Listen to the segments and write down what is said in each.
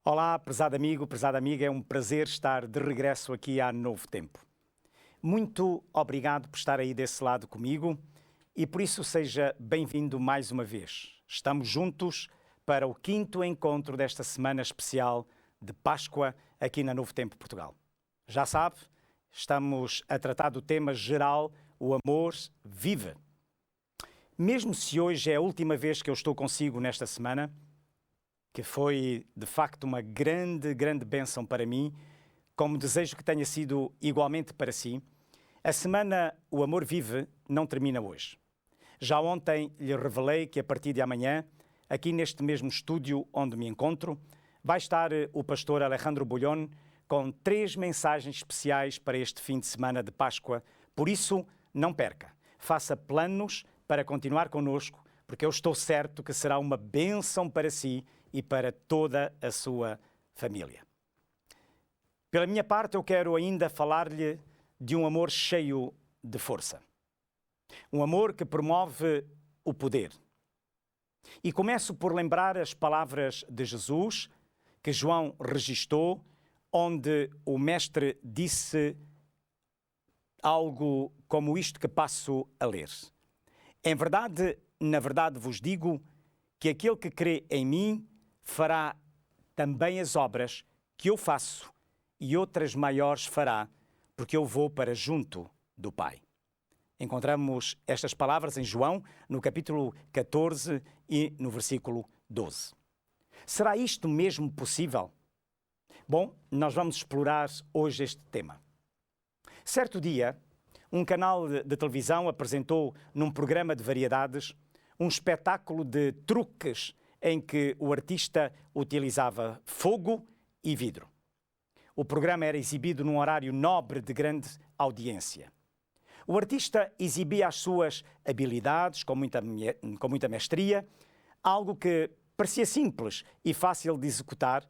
Olá, prezado amigo, prezada amiga, é um prazer estar de regresso aqui à Novo Tempo. Muito obrigado por estar aí desse lado comigo e por isso seja bem-vindo mais uma vez. Estamos juntos para o 5º encontro desta semana especial de Páscoa aqui na Novo Tempo Portugal. Já sabe, estamos a tratar do tema geral, o amor vive. Mesmo se hoje é a última vez que eu estou consigo nesta semana, que foi de facto uma grande bênção para mim, como desejo que tenha sido igualmente para si, a semana O Amor Vive não termina hoje. Já ontem lhe revelei que a partir de amanhã, aqui neste mesmo estúdio onde me encontro, vai estar o pastor Alejandro Bulhón com 3 mensagens especiais para este fim de semana de Páscoa. Por isso, não perca. Faça planos para continuar connosco, porque eu estou certo que será uma bênção para si e para toda a sua família. Pela minha parte, eu quero ainda falar-lhe de um amor cheio de força. Um amor que promove o poder. E começo por lembrar as palavras de Jesus que João registou, onde o Mestre disse algo como isto que passo a ler. Em verdade, na verdade vos digo que aquele que crê em mim fará também as obras que eu faço e outras maiores fará, porque eu vou para junto do Pai. Encontramos estas palavras em João, no capítulo 14 e no versículo 12. Será isto mesmo possível? Bom, nós vamos explorar hoje este tema. Certo dia, um canal de televisão apresentou num programa de variedades um espetáculo de truques em que o artista utilizava fogo e vidro. O programa era exibido num horário nobre de grande audiência. O artista exibia as suas habilidades com muita mestria, algo que parecia simples e fácil de executar,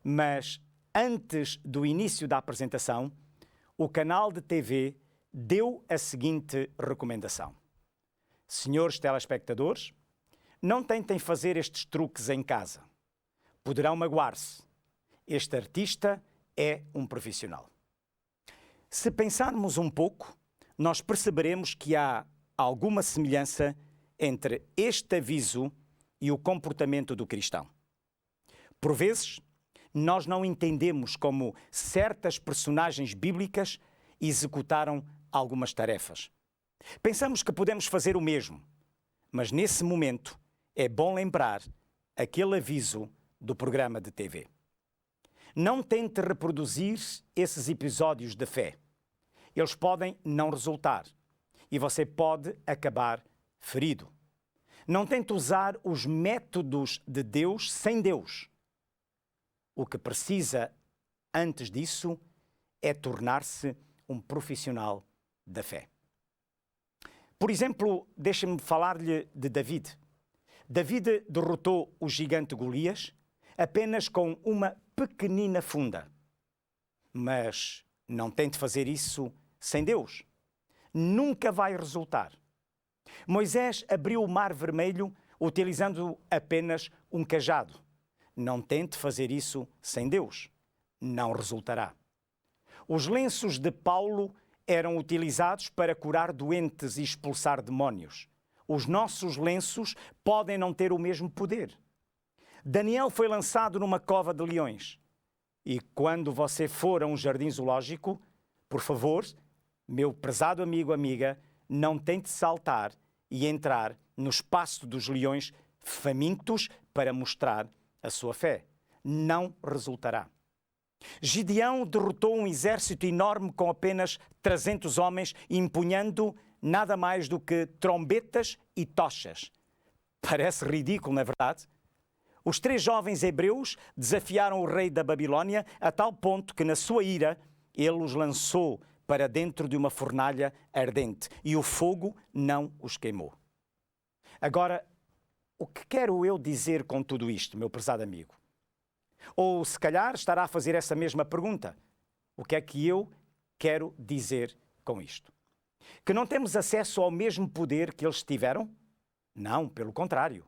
mas antes do início da apresentação, o canal de TV deu a seguinte recomendação: senhores telespectadores, não tentem fazer estes truques em casa. Poderão magoar-se. Este artista é um profissional. Se pensarmos um pouco, nós perceberemos que há alguma semelhança entre este aviso e o comportamento do cristão. Por vezes, nós não entendemos como certas personagens bíblicas executaram algumas tarefas. Pensamos que podemos fazer o mesmo, mas nesse momento é bom lembrar aquele aviso do programa de TV. Não tente reproduzir esses episódios de fé. Eles podem não resultar e você pode acabar ferido. Não tente usar os métodos de Deus sem Deus. O que precisa, antes disso, é tornar-se um profissional da fé. Por exemplo, deixe-me falar-lhe de David. David derrotou o gigante Golias apenas com uma pequenina funda. Mas não tente fazer isso sem Deus. Nunca vai resultar. Moisés abriu o Mar Vermelho utilizando apenas um cajado. Não tente fazer isso sem Deus. Não resultará. Os lenços de Paulo eram utilizados para curar doentes e expulsar demónios. Os nossos lenços podem não ter o mesmo poder. Daniel foi lançado numa cova de leões. E quando você for a um jardim zoológico, por favor, meu prezado amigo, amiga, não tente saltar e entrar no espaço dos leões famintos para mostrar a sua fé. Não resultará. Gideão derrotou um exército enorme com apenas 300 homens, empunhando nada mais do que trombetas e tochas. Parece ridículo, não é verdade? Os 3 jovens hebreus desafiaram o rei da Babilônia a tal ponto que, na sua ira, ele os lançou para dentro de uma fornalha ardente e o fogo não os queimou. Agora, o que quero eu dizer com tudo isto, meu prezado amigo? Ou, se calhar, estará a fazer essa mesma pergunta. O que é que eu quero dizer com isto? Que não temos acesso ao mesmo poder que eles tiveram? Não, pelo contrário.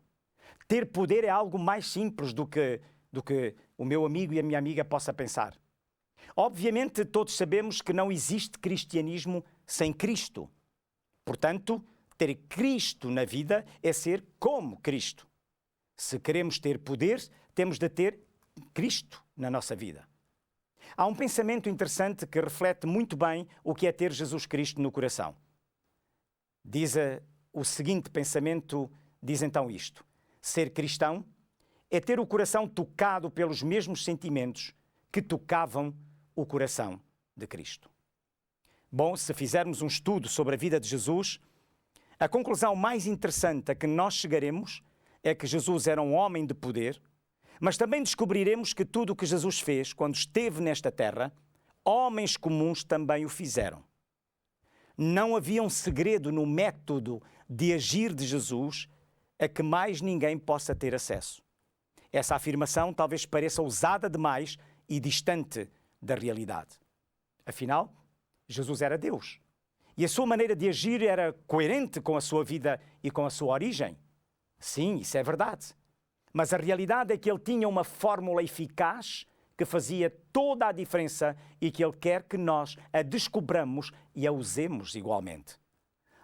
Ter poder é algo mais simples do que do que o meu amigo e a minha amiga possa pensar. Obviamente, todos sabemos que não existe cristianismo sem Cristo. Portanto, ter Cristo na vida é ser como Cristo. Se queremos ter poder, temos de ter Cristo na nossa vida. Há um pensamento interessante que reflete muito bem o que é ter Jesus Cristo no coração. Diz o seguinte pensamento, diz então isto: ser cristão é ter o coração tocado pelos mesmos sentimentos que tocavam o coração de Cristo. Bom, se fizermos um estudo sobre a vida de Jesus, a conclusão mais interessante a que nós chegaremos é que Jesus era um homem de poder, mas também descobriremos que tudo o que Jesus fez quando esteve nesta terra, homens comuns também o fizeram. Não havia um segredo no método de agir de Jesus a que mais ninguém possa ter acesso. Essa afirmação talvez pareça ousada demais e distante da realidade. Afinal, Jesus era Deus. E a sua maneira de agir era coerente com a sua vida e com a sua origem. Sim, isso é verdade. Mas a realidade é que ele tinha uma fórmula eficaz que fazia toda a diferença e que ele quer que nós a descobramos e a usemos igualmente.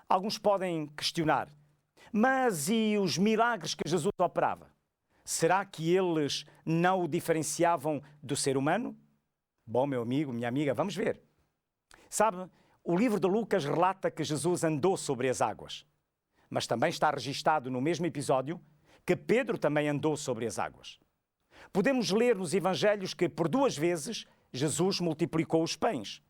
Alguns podem questionar, mas e os milagres que Jesus operava? Será que eles não o diferenciavam do ser humano? Bom, meu amigo, minha amiga, vamos ver. Sabe, o livro de Lucas relata que Jesus andou sobre as águas, mas também está registado no mesmo episódio que Pedro também andou sobre as águas. Podemos ler nos evangelhos que por 2 vezes Jesus multiplicou os pães.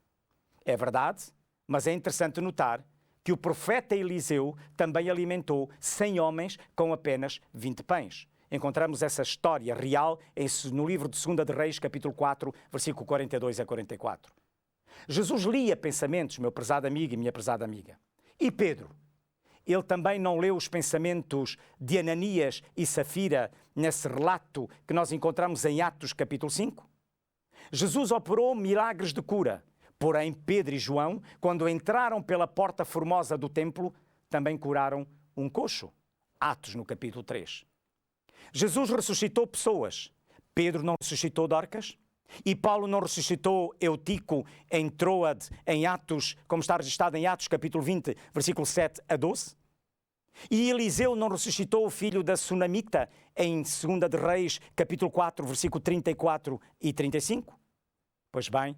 É verdade, mas é interessante notar que o profeta Eliseu também alimentou 100 homens com apenas 20 pães. Encontramos essa história real no livro de 2 de Reis, capítulo 4, versículo 42 a 44. Jesus lia pensamentos, meu prezado amigo e minha prezada amiga. E Pedro? Ele também não leu os pensamentos de Ananias e Safira nesse relato que nós encontramos em Atos, capítulo 5? Jesus operou milagres de cura, porém Pedro e João, quando entraram pela porta formosa do templo, também curaram um coxo. Atos, no capítulo 3. Jesus ressuscitou pessoas. Pedro não ressuscitou Dorcas? E Paulo não ressuscitou Eutico em Troade, em Atos, como está registrado em Atos, capítulo 20, versículo 7 a 12? E Eliseu não ressuscitou o filho da Sunamita em 2 de Reis, capítulo 4, versículo 34 e 35? Pois bem,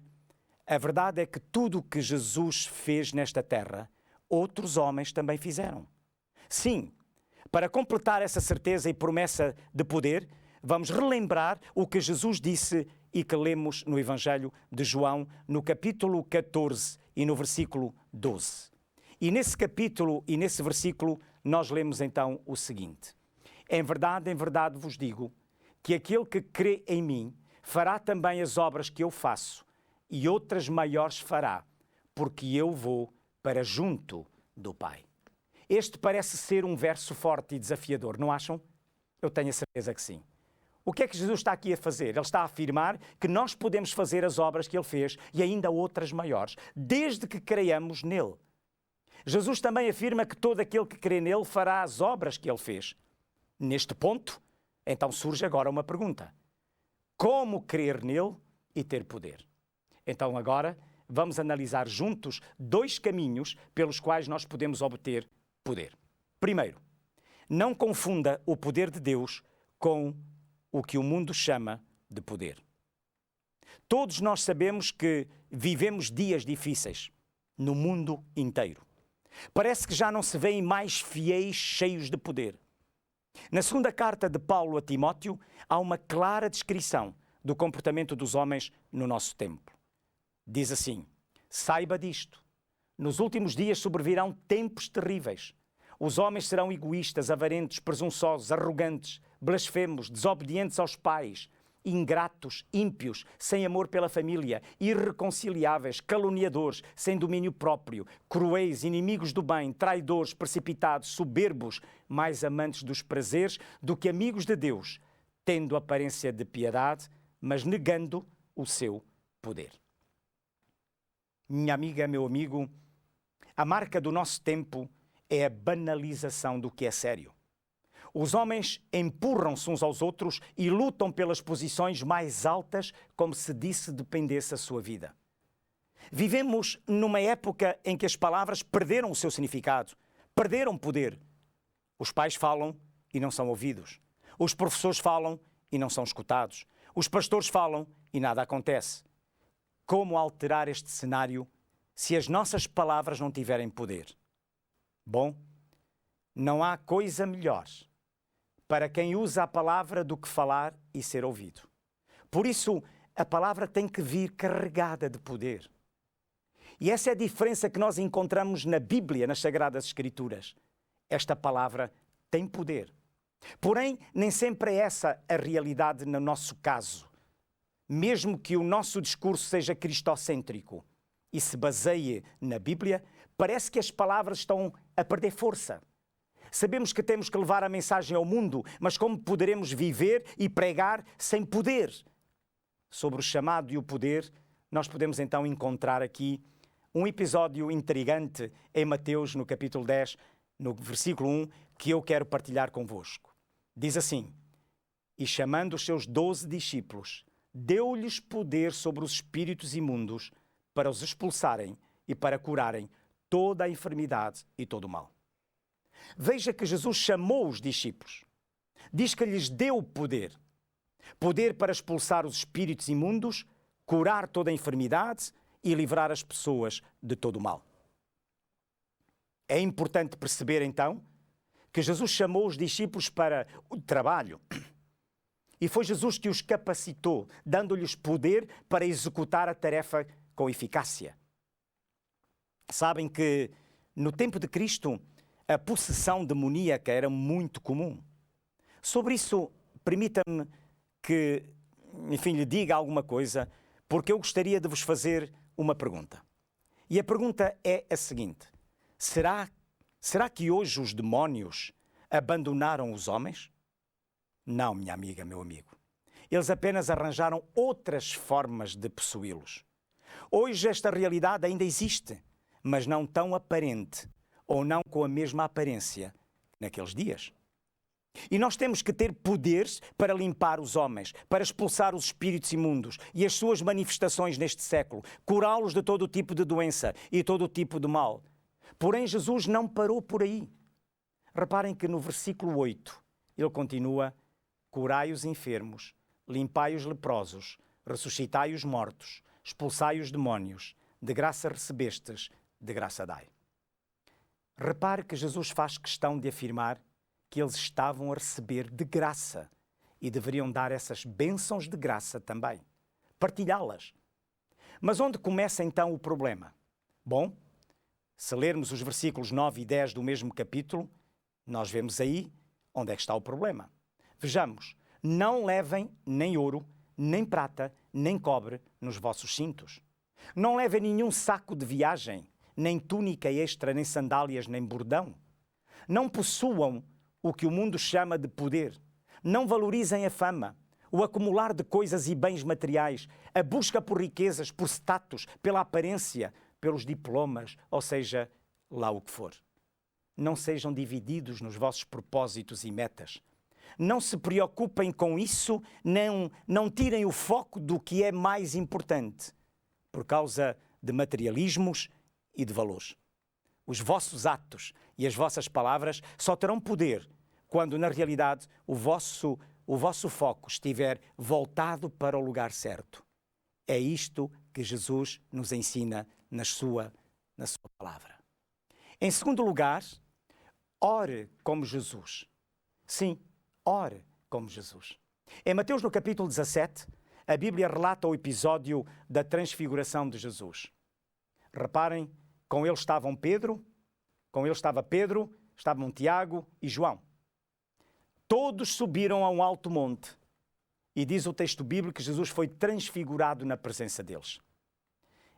a verdade é que tudo o que Jesus fez nesta terra, outros homens também fizeram. Sim, para completar essa certeza e promessa de poder, vamos relembrar o que Jesus disse e que lemos no Evangelho de João, no capítulo 14 e no versículo 12. E nesse capítulo e nesse versículo, nós lemos então o seguinte: em verdade vos digo, que aquele que crê em mim fará também as obras que eu faço, e outras maiores fará, porque eu vou para junto do Pai. Este parece ser um verso forte e desafiador, não acham? Eu tenho a certeza que sim. O que é que Jesus está aqui a fazer? Ele está a afirmar que nós podemos fazer as obras que ele fez e ainda outras maiores, desde que creiamos nele. Jesus também afirma que todo aquele que crê nele fará as obras que ele fez. Neste ponto, então surge agora uma pergunta: como crer nele e ter poder? Então agora vamos analisar juntos 2 caminhos pelos quais nós podemos obter poder. Primeiro, não confunda o poder de Deus com o que o mundo chama de poder. Todos nós sabemos que vivemos dias difíceis no mundo inteiro. Parece que já não se vêem mais fiéis cheios de poder. Na segunda carta de Paulo a Timóteo, há uma clara descrição do comportamento dos homens no nosso tempo. Diz assim: saiba disto, nos últimos dias sobrevirão tempos terríveis. Os homens serão egoístas, avarentos, presunçosos, arrogantes, blasfemos, desobedientes aos pais, ingratos, ímpios, sem amor pela família, irreconciliáveis, caluniadores, sem domínio próprio, cruéis, inimigos do bem, traidores, precipitados, soberbos, mais amantes dos prazeres do que amigos de Deus, tendo aparência de piedade, mas negando o seu poder. Minha amiga, meu amigo, a marca do nosso tempo é a banalização do que é sério. Os homens empurram-se uns aos outros e lutam pelas posições mais altas, como se disso dependesse a sua vida. Vivemos numa época em que as palavras perderam o seu significado, perderam poder. Os pais falam e não são ouvidos. Os professores falam e não são escutados. Os pastores falam e nada acontece. Como alterar este cenário se as nossas palavras não tiverem poder? Bom, não há coisa melhor para quem usa a palavra do que falar e ser ouvido. Por isso, a palavra tem que vir carregada de poder. E essa é a diferença que nós encontramos na Bíblia, nas Sagradas Escrituras. Esta palavra tem poder. Porém, nem sempre é essa a realidade no nosso caso. Mesmo que o nosso discurso seja cristocêntrico e se baseie na Bíblia, parece que as palavras estão a perder força. Sabemos que temos que levar a mensagem ao mundo, mas como poderemos viver e pregar sem poder? Sobre o chamado e o poder, nós podemos então encontrar aqui um episódio intrigante em Mateus, no capítulo 10, no versículo 1, que eu quero partilhar convosco. Diz assim: E chamando os seus 12 discípulos, deu-lhes poder sobre os espíritos imundos para os expulsarem e para curarem toda a enfermidade e todo o mal. Veja que Jesus chamou os discípulos. Diz que lhes deu poder. Poder para expulsar os espíritos imundos, curar toda a enfermidade e livrar as pessoas de todo o mal. É importante perceber, então, que Jesus chamou os discípulos para o trabalho. E foi Jesus que os capacitou, dando-lhes poder para executar a tarefa com eficácia. Sabem que, no tempo de Cristo, a possessão demoníaca era muito comum. Sobre isso, permita-me que, enfim, lhe diga alguma coisa, porque eu gostaria de vos fazer uma pergunta. E a pergunta é a seguinte: será que hoje os demónios abandonaram os homens? Não, minha amiga, meu amigo. Eles apenas arranjaram outras formas de possuí-los. Hoje esta realidade ainda existe, mas não tão aparente, ou não com a mesma aparência naqueles dias. E nós temos que ter poderes para limpar os homens, para expulsar os espíritos imundos e as suas manifestações neste século, curá-los de todo o tipo de doença e todo o tipo de mal. Porém, Jesus não parou por aí. Reparem que no versículo 8, ele continua: curai os enfermos, limpai os leprosos, ressuscitai os mortos, expulsai os demónios, de graça recebestes, de graça dai. Repare que Jesus faz questão de afirmar que eles estavam a receber de graça e deveriam dar essas bênçãos de graça também, partilhá-las. Mas onde começa então o problema? Bom, se lermos os versículos 9 e 10 do mesmo capítulo, nós vemos aí onde é que está o problema. Vejamos: não levem nem ouro, nem prata, nem cobre nos vossos cintos. Não levem nenhum saco de viagem, nem túnica extra, nem sandálias, nem bordão. Não possuam o que o mundo chama de poder. Não valorizem a fama, o acumular de coisas e bens materiais, a busca por riquezas, por status, pela aparência, pelos diplomas, ou seja, lá o que for. Não sejam divididos nos vossos propósitos e metas. Não se preocupem com isso, não tirem o foco do que é mais importante, por causa de materialismos e de valores. Os vossos atos e as vossas palavras só terão poder quando, na realidade, o vosso foco estiver voltado para o lugar certo. É isto que Jesus nos ensina na sua palavra. Em segundo lugar, ore como Jesus. Sim, ore como Jesus. Em Mateus, no capítulo 17, a Bíblia relata o episódio da transfiguração de Jesus. Reparem, com ele estavam Pedro, estavam Tiago e João. Todos subiram a um alto monte e diz o texto bíblico que Jesus foi transfigurado na presença deles.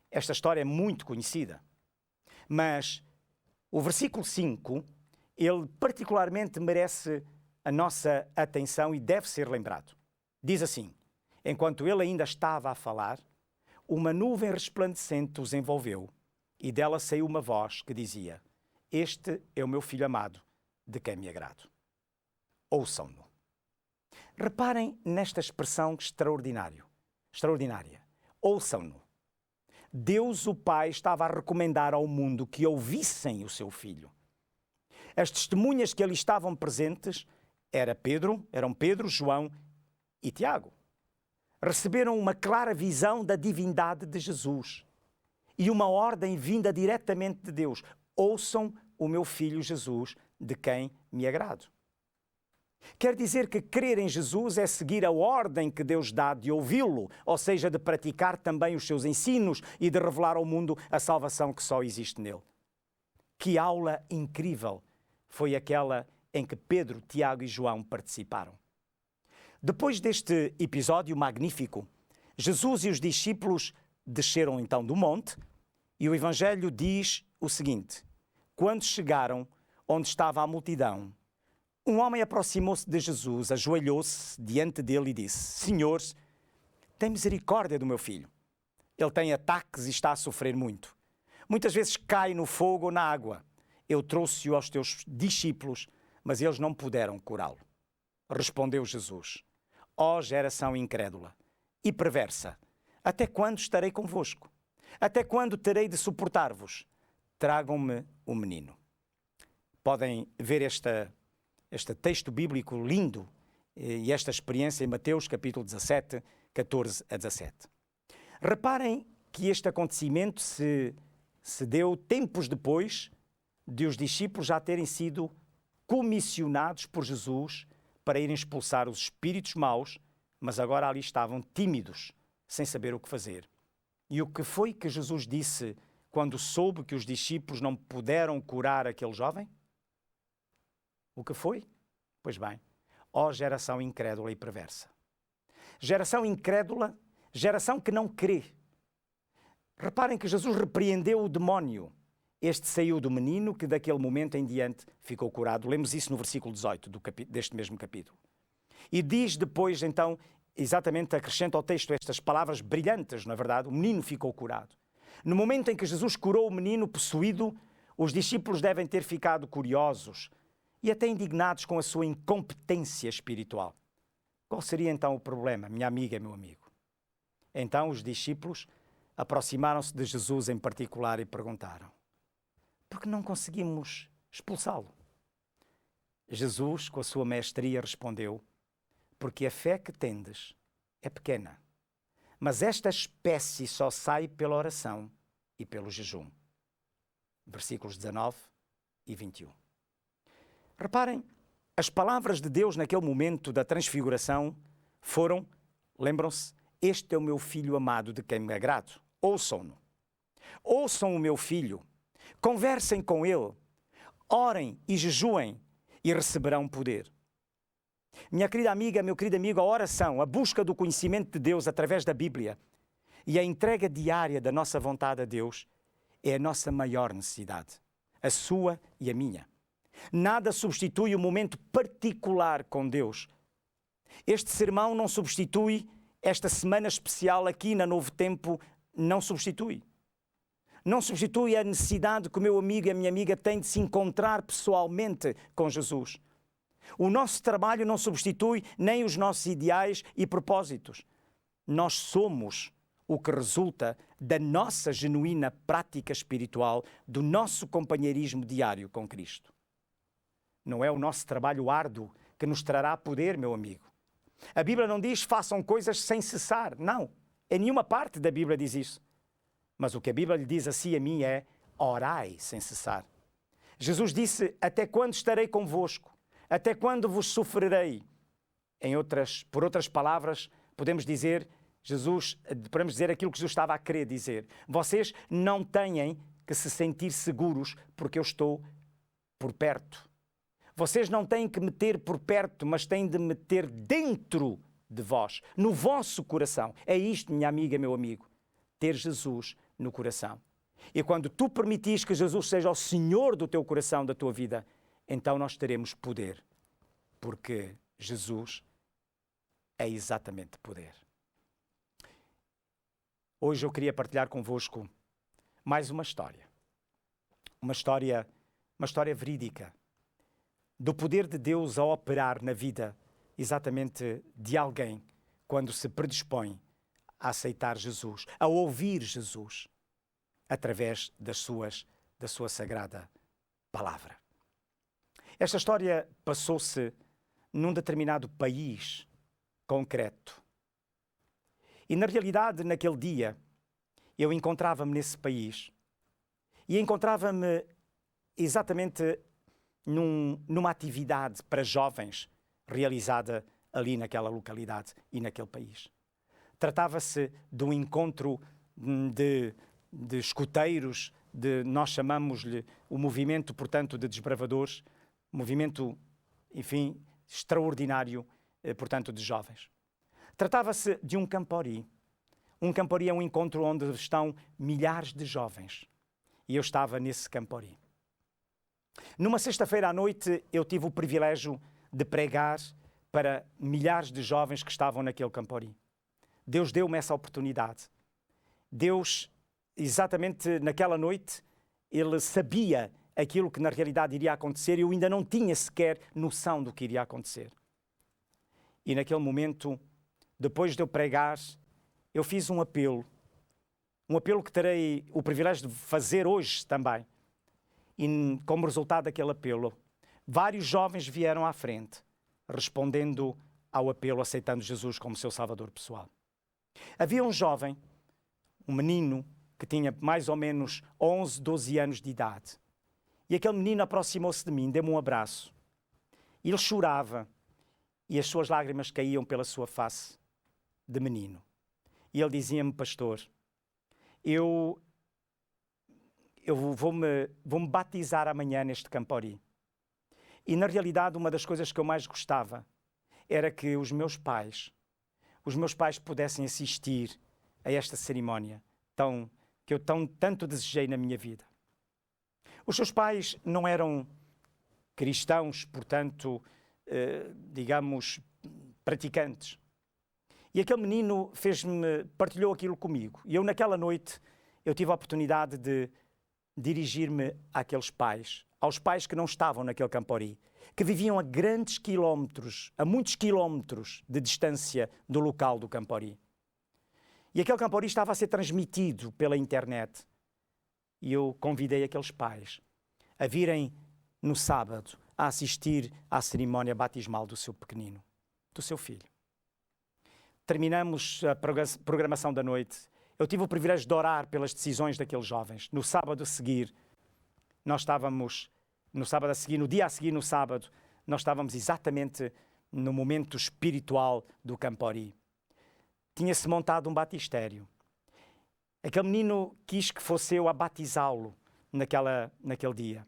Esta história é muito conhecida, mas o versículo 5, ele particularmente merece a nossa atenção e deve ser lembrado. Diz assim: enquanto ele ainda estava a falar, uma nuvem resplandecente os envolveu e dela saiu uma voz que dizia: este é o meu filho amado, de quem me agrado. ouçam-no. Reparem nesta expressão extraordinária. Ouçam-no. Deus, o Pai, estava a recomendar ao mundo que ouvissem o seu Filho. As testemunhas que ali estavam presentes eram Pedro, João e Tiago. Receberam uma clara visão da divindade de Jesus e uma ordem vinda diretamente de Deus. Ouçam o meu Filho Jesus, de quem me agrado. Quer dizer que crer em Jesus é seguir a ordem que Deus dá de ouvi-lo, ou seja, de praticar também os seus ensinos e de revelar ao mundo a salvação que só existe nele. Que aula incrível foi aquela em que Pedro, Tiago e João participaram. Depois deste episódio magnífico, Jesus e os discípulos desceram então do monte e o Evangelho diz o seguinte: quando chegaram onde estava a multidão, um homem aproximou-se de Jesus, ajoelhou-se diante dele e disse: Senhor, tem misericórdia do meu filho. Ele tem ataques e está a sofrer muito. Muitas vezes cai no fogo ou na água. Eu trouxe-o aos teus discípulos, mas eles não puderam curá-lo. Respondeu Jesus: ó geração incrédula e perversa, até quando estarei convosco? Até quando terei de suportar-vos? Tragam-me o menino. Podem ver este texto bíblico lindo e esta experiência em Mateus capítulo 17, 14 a 17. Reparem que este acontecimento se deu tempos depois de os discípulos já terem sido comissionados por Jesus para irem expulsar os espíritos maus, mas agora ali estavam tímidos, sem saber o que fazer. E o que foi que Jesus disse quando soube que os discípulos não puderam curar aquele jovem? O que foi? Pois bem, ó geração incrédula e perversa. Geração incrédula, geração que não crê. Reparem que Jesus repreendeu o demónio. Este saiu do menino que daquele momento em diante ficou curado. Lemos isso no versículo 18 deste mesmo capítulo. E diz depois então, exatamente acrescenta ao texto estas palavras brilhantes, na verdade, o menino ficou curado. No momento em que Jesus curou o menino possuído, os discípulos devem ter ficado curiosos e até indignados com a sua incompetência espiritual. Qual seria então o problema, minha amiga e meu amigo? Então os discípulos aproximaram-se de Jesus em particular e perguntaram: por que não conseguimos expulsá-lo? Jesus, com a sua mestria, respondeu: porque a fé que tendes é pequena. Mas esta espécie só sai pela oração e pelo jejum. Versículos 19 e 21. Reparem, as palavras de Deus naquele momento da transfiguração foram, lembram-se, este é o meu filho amado de quem me agrado. Ouçam-no. Ouçam o meu filho. Conversem com ele. Orem e jejuem e receberão poder. Minha querida amiga, meu querido amigo, a oração, a busca do conhecimento de Deus através da Bíblia e a entrega diária da nossa vontade a Deus é a nossa maior necessidade, a sua e a minha. Nada substitui o momento particular com Deus. Este sermão não substitui, esta semana especial aqui na Novo Tempo não substitui. Não substitui a necessidade que o meu amigo e a minha amiga têm de se encontrar pessoalmente com Jesus. O nosso trabalho não substitui nem os nossos ideais e propósitos. Nós somos o que resulta da nossa genuína prática espiritual, do nosso companheirismo diário com Cristo. Não é o nosso trabalho árduo que nos trará poder, meu amigo. A Bíblia não diz façam coisas sem cessar. Não, em nenhuma parte da Bíblia diz isso. Mas o que a Bíblia lhe diz a si e a mim é orai sem cessar. Jesus disse: até quando estarei convosco? Até quando vos sofrerei? Por outras palavras, podemos dizer aquilo que Jesus estava a querer dizer. Vocês não têm que se sentir seguros porque eu estou por perto. Vocês não têm que me ter por perto, mas têm de me ter dentro de vós, no vosso coração. É isto, minha amiga, meu amigo, ter Jesus no coração. E quando tu permitires que Jesus seja o Senhor do teu coração, da tua vida, então nós teremos poder, porque Jesus é exatamente poder. Hoje eu queria partilhar convosco mais uma história. Uma história verídica do poder de Deus a operar na vida exatamente de alguém quando se predispõe a aceitar Jesus, a ouvir Jesus através da sua sagrada palavra. Esta história passou-se num determinado país concreto. E na realidade, naquele dia, eu encontrava-me nesse país e encontrava-me exatamente numa atividade para jovens realizada ali naquela localidade e naquele país. Tratava-se de um encontro de escuteiros, nós chamamos-lhe o movimento, portanto, de desbravadores, movimento, enfim, extraordinário, portanto, de jovens. Tratava-se de um campori. Um campori é um encontro onde estão milhares de jovens. E eu estava nesse campori. Numa sexta-feira à noite, eu tive o privilégio de pregar para milhares de jovens que estavam naquele campori. Deus deu-me essa oportunidade. Deus, exatamente naquela noite, Ele sabia aquilo que na realidade iria acontecer e eu ainda não tinha sequer noção do que iria acontecer. E naquele momento, depois de eu pregar, eu fiz um apelo que terei o privilégio de fazer hoje também. E como resultado daquele apelo, vários jovens vieram à frente, respondendo ao apelo, aceitando Jesus como seu salvador pessoal. Havia um jovem, um menino, que tinha mais ou menos 11, 12 anos de idade. E aquele menino aproximou-se de mim, deu-me um abraço. Ele chorava e as suas lágrimas caíam pela sua face de menino. E ele dizia-me: pastor, eu vou-me batizar amanhã neste campori. E na realidade uma das coisas que eu mais gostava era que os meus pais pudessem assistir a esta cerimónia que eu tanto desejei na minha vida. Os seus pais não eram cristãos, portanto, digamos, praticantes. E aquele menino partilhou aquilo comigo. E eu naquela noite, eu tive a oportunidade de dirigir-me àqueles pais, aos pais que não estavam naquele campori, que viviam a grandes quilómetros, a muitos quilómetros de distância do local do campori. E aquele campori estava a ser transmitido pela internet. E eu convidei aqueles pais a virem no sábado a assistir à cerimónia batismal do seu pequenino, do seu filho. Terminamos a programação da noite. Eu tive o privilégio de orar pelas decisões daqueles jovens. No sábado a seguir, no dia a seguir, no sábado, nós estávamos exatamente no momento espiritual do campori. Tinha-se montado um batistério. Aquele menino quis que fosse eu a batizá-lo naquele dia.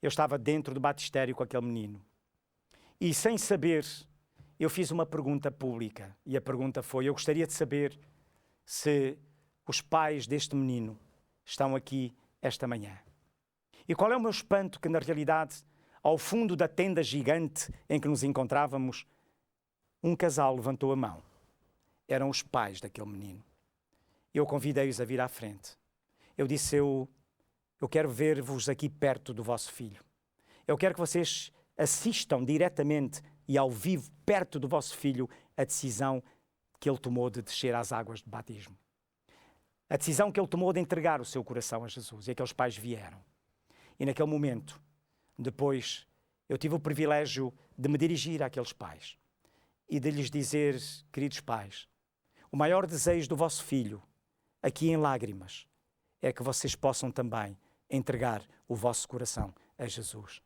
Eu estava dentro do batistério com aquele menino. E sem saber, eu fiz uma pergunta pública. E a pergunta foi: eu gostaria de saber se os pais deste menino estão aqui esta manhã. E qual é o meu espanto que, na realidade, ao fundo da tenda gigante em que nos encontrávamos, um casal levantou a mão. Eram os pais daquele menino. Eu convidei-os a vir à frente. Eu disse: eu quero ver-vos aqui perto do vosso filho. Eu quero que vocês assistam diretamente e ao vivo, perto do vosso filho, a decisão que ele tomou de descer às águas de batismo. A decisão que ele tomou de entregar o seu coração a Jesus. E aqueles pais vieram. E naquele momento, depois, eu tive o privilégio de me dirigir àqueles pais e de lhes dizer: queridos pais, o maior desejo do vosso filho, aqui em lágrimas, é que vocês possam também entregar o vosso coração a Jesus.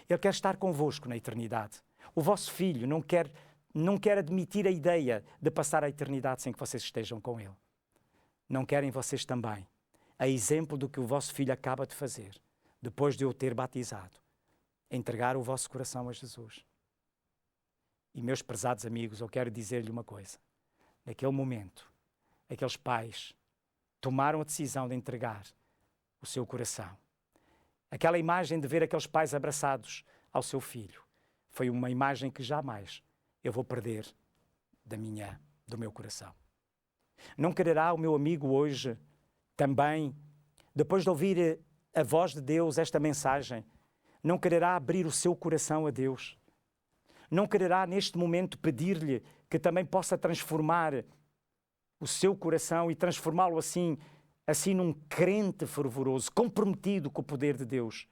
Ele quer estar convosco na eternidade. O vosso filho não quer admitir a ideia de passar a eternidade sem que vocês estejam com ele. Não querem vocês também, a exemplo do que o vosso filho acaba de fazer, depois de eu ter batizado, entregar o vosso coração a Jesus. E meus prezados amigos, eu quero dizer-lhe uma coisa. Naquele momento, aqueles pais tomaram a decisão de entregar o seu coração. Aquela imagem de ver aqueles pais abraçados ao seu filho foi uma imagem que jamais eu vou perder do meu coração. Não quererá o meu amigo hoje também, depois de ouvir a voz de Deus, esta mensagem, Não quererá abrir o seu coração a Deus? Não quererá neste momento pedir-lhe que também possa transformar o seu coração e transformá-lo assim num crente fervoroso, comprometido com o poder de Deus,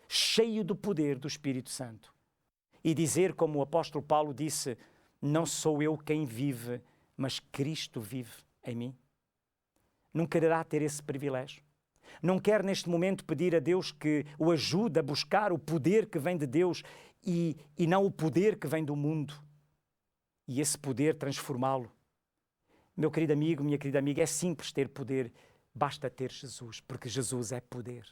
cheio do poder do Espírito Santo? E dizer, como o apóstolo Paulo disse, não sou eu quem vive, mas Cristo vive em mim? Não quererá ter esse privilégio? Não quer neste momento pedir a Deus que o ajude a buscar o poder que vem de Deus e não o poder que vem do mundo? E esse poder transformá-lo? Meu querido amigo, minha querida amiga, é simples ter poder, basta ter Jesus, porque Jesus é poder.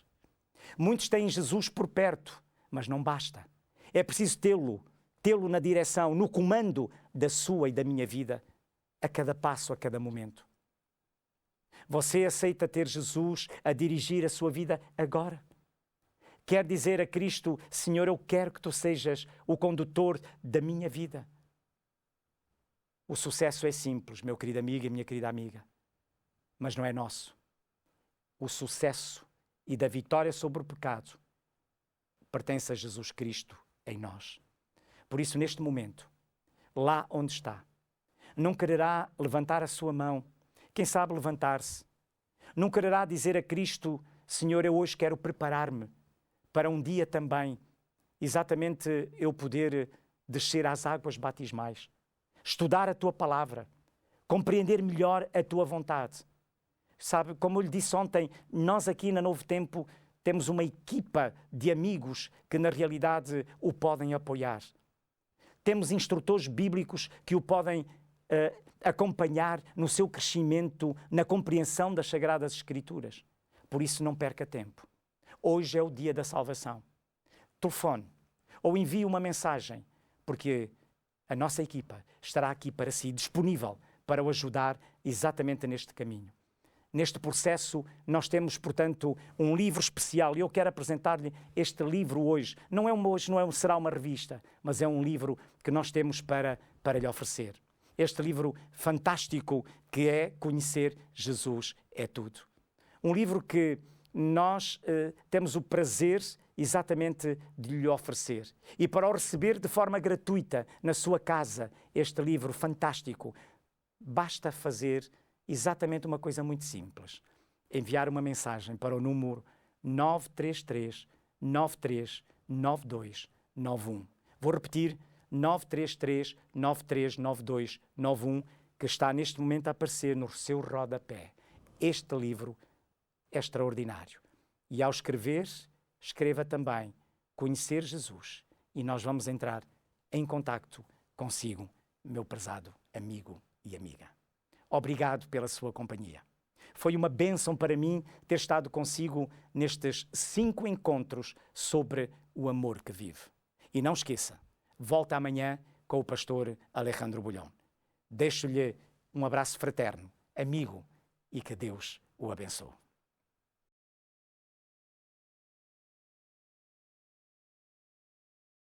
Muitos têm Jesus por perto, mas não basta. É preciso tê-lo na direção, no comando da sua e da minha vida, a cada passo, a cada momento. Você aceita ter Jesus a dirigir a sua vida agora? Quer dizer a Cristo, Senhor, eu quero que Tu sejas o condutor da minha vida. O sucesso é simples, meu querido amigo e minha querida amiga, mas não é nosso. O sucesso e da vitória sobre o pecado pertence a Jesus Cristo em nós. Por isso, neste momento, lá onde está, não quererá levantar a sua mão, quem sabe levantar-se. Não quererá dizer a Cristo, Senhor, eu hoje quero preparar-me para um dia também, exatamente eu poder descer às águas batismais, estudar a Tua palavra, compreender melhor a Tua vontade. Sabe, como eu lhe disse ontem, nós aqui na Novo Tempo temos uma equipa de amigos que na realidade o podem apoiar. Temos instrutores bíblicos que o podem acompanhar no seu crescimento, na compreensão das Sagradas Escrituras. Por isso não perca tempo. Hoje é o dia da salvação. Telefone ou envie uma mensagem, porque a nossa equipa estará aqui para si, disponível para o ajudar exatamente neste caminho. Neste processo, nós temos, portanto, um livro especial e eu quero apresentar-lhe este livro hoje. Será uma revista, mas é um livro que nós temos para lhe oferecer. Este livro fantástico que é Conhecer Jesus é Tudo. Um livro que nós temos o prazer exatamente de lhe oferecer. E para o receber de forma gratuita na sua casa, este livro fantástico, basta fazer exatamente uma coisa muito simples. Enviar uma mensagem para o número 933 93 92 91. Vou repetir, 933 93 92 91, que está neste momento a aparecer no seu rodapé. Este livro é extraordinário. E ao escrever, escreva também Conhecer Jesus. E nós vamos entrar em contacto consigo, meu prezado amigo e amiga. Obrigado pela sua companhia. Foi uma bênção para mim ter estado consigo nestes 5 encontros sobre o amor que vive. E não esqueça, volta amanhã com o pastor Alejandro Bulhão. Deixo-lhe um abraço fraterno, amigo, e que Deus o abençoe.